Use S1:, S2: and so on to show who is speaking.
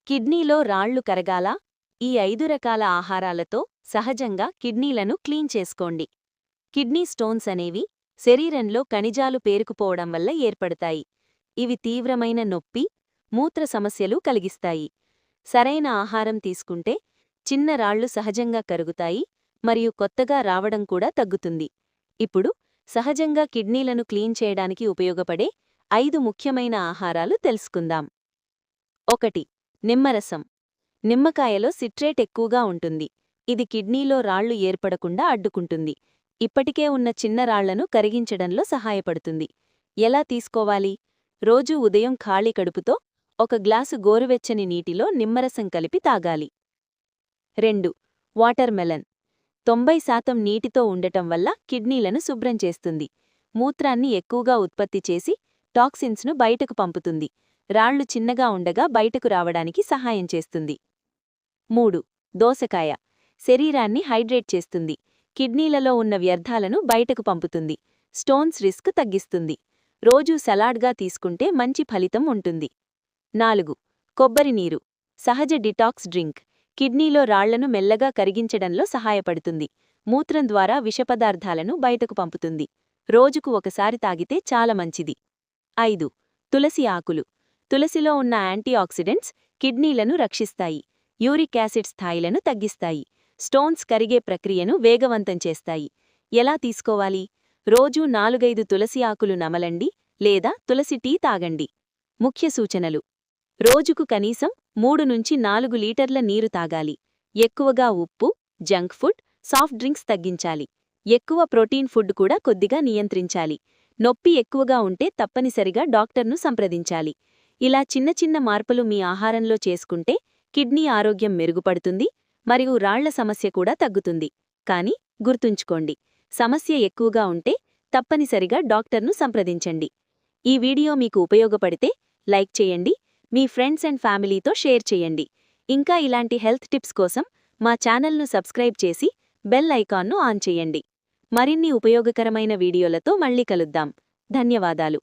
S1: కిడ్నీలో రాళ్లు కరగాలా? ఈ 5 రకాల ఆహారాలతో సహజంగా కిడ్నీలను క్లీన్ చేసుకోండి. కిడ్నీ స్టోన్స్ అనేవి శరీరంలో ఖనిజాలు పేరుకుపోవడం వల్ల ఏర్పడతాయి. ఇవి తీవ్రమైన నొప్పి, మూత్ర సమస్యలు కలిగిస్తాయి. సరైన ఆహారం తీసుకుంటే చిన్న రాళ్లు సహజంగా కరుగుతాయి మరియు కొత్తగా రావడం కూడా తగ్గుతుంది. ఇప్పుడు సహజంగా కిడ్నీలను క్లీన్ చేయడానికి ఉపయోగపడే 5 ముఖ్యమైన ఆహారాలు తెలుసుకుందాం. 1. నిమ్మరసం. నిమ్మకాయలో సిట్రేట్ ఎక్కువగా ఉంటుంది. ఇది కిడ్నీలో రాళ్లు ఏర్పడకుండా అడ్డుకుంటుంది. ఇప్పటికే ఉన్న చిన్న రాళ్లను కరిగించడంలో సహాయపడుతుంది. ఎలా తీసుకోవాలి? రోజూ ఉదయం ఖాళీ కడుపుతో 1 గ్లాసు గోరువెచ్చని నీటిలో నిమ్మరసం కలిపి తాగాలి. 2. Water melon. 90% నీటితో ఉండటం వల్ల కిడ్నీలను శుభ్రం చేస్తుంది. మూత్రాన్ని ఎక్కువగా ఉత్పత్తి చేసి టాక్సిన్స్ను బయటకు పంపుతుంది. రాళ్లు చిన్నగా ఉండగా బయటకు రావడానికి సహాయం చేస్తుంది. 3. దోసకాయ. శరీరాన్ని హైడ్రేట్ చేస్తుంది. కిడ్నీలలో ఉన్న వ్యర్థాలను బయటకు పంపుతుంది. స్టోన్స్ రిస్క్ తగ్గిస్తుంది. రోజూ సలాడ్గా తీసుకుంటే మంచి ఫలితం ఉంటుంది. 4. కొబ్బరి నీరు. సహజ డిటాక్స్ డ్రింక్. కిడ్నీలో రాళ్లను మెల్లగా కరిగించడంలో సహాయపడుతుంది. మూత్రం ద్వారా విషపదార్థాలను బయటకు పంపుతుంది. రోజుకు ఒకసారి తాగితే చాలా మంచిది. 5. తులసి ఆకులు. తులసిలో ఉన్న యాంటీఆక్సిడెంట్స్ కిడ్నీలను రక్షిస్తాయి. యూరిక్ యాసిడ్ స్థాయిలను తగ్గిస్తాయి. స్టోన్స్ కరిగే ప్రక్రియను వేగవంతం చేస్తాయి. ఎలా తీసుకోవాలి? రోజూ 4-5 తులసి ఆకులు నమలండి లేదా తులసి టీ తాగండి. ముఖ్య సూచనలు: రోజుకు కనీసం 3-4 లీటర్ల నీరు తాగాలి. ఎక్కువగా ఉప్పు, జంక్ ఫుడ్, సాఫ్ట్ డ్రింక్స్ తగ్గించాలి. ఎక్కువ ప్రోటీన్ ఫుడ్ కూడా కొద్దిగా నియంత్రించాలి. నొప్పి ఎక్కువగా ఉంటే తప్పనిసరిగా డాక్టర్ను సంప్రదించాలి. ఇలా చిన్న చిన్న మార్పులు మీ ఆహారంలో చేసుకుంటే కిడ్నీ ఆరోగ్యం మెరుగుపడుతుంది మరియు రాళ్ల సమస్య కూడా తగ్గుతుంది. కానీ గుర్తుంచుకోండి, సమస్య ఎక్కువగా ఉంటే తప్పనిసరిగా డాక్టర్ను సంప్రదించండి. ఈ వీడియో మీకు ఉపయోగపడితే లైక్ చేయండి, మీ ఫ్రెండ్స్ అండ్ ఫ్యామిలీతో షేర్ చేయండి. ఇంకా ఇలాంటి హెల్త్ టిప్స్ కోసం మా ఛానల్ను సబ్స్క్రైబ్ చేసి బెల్ ఐకాన్ను ఆన్ చేయండి. మరిన్ని ఉపయోగకరమైన వీడియోలతో మళ్ళీ కలుద్దాం. ధన్యవాదాలు.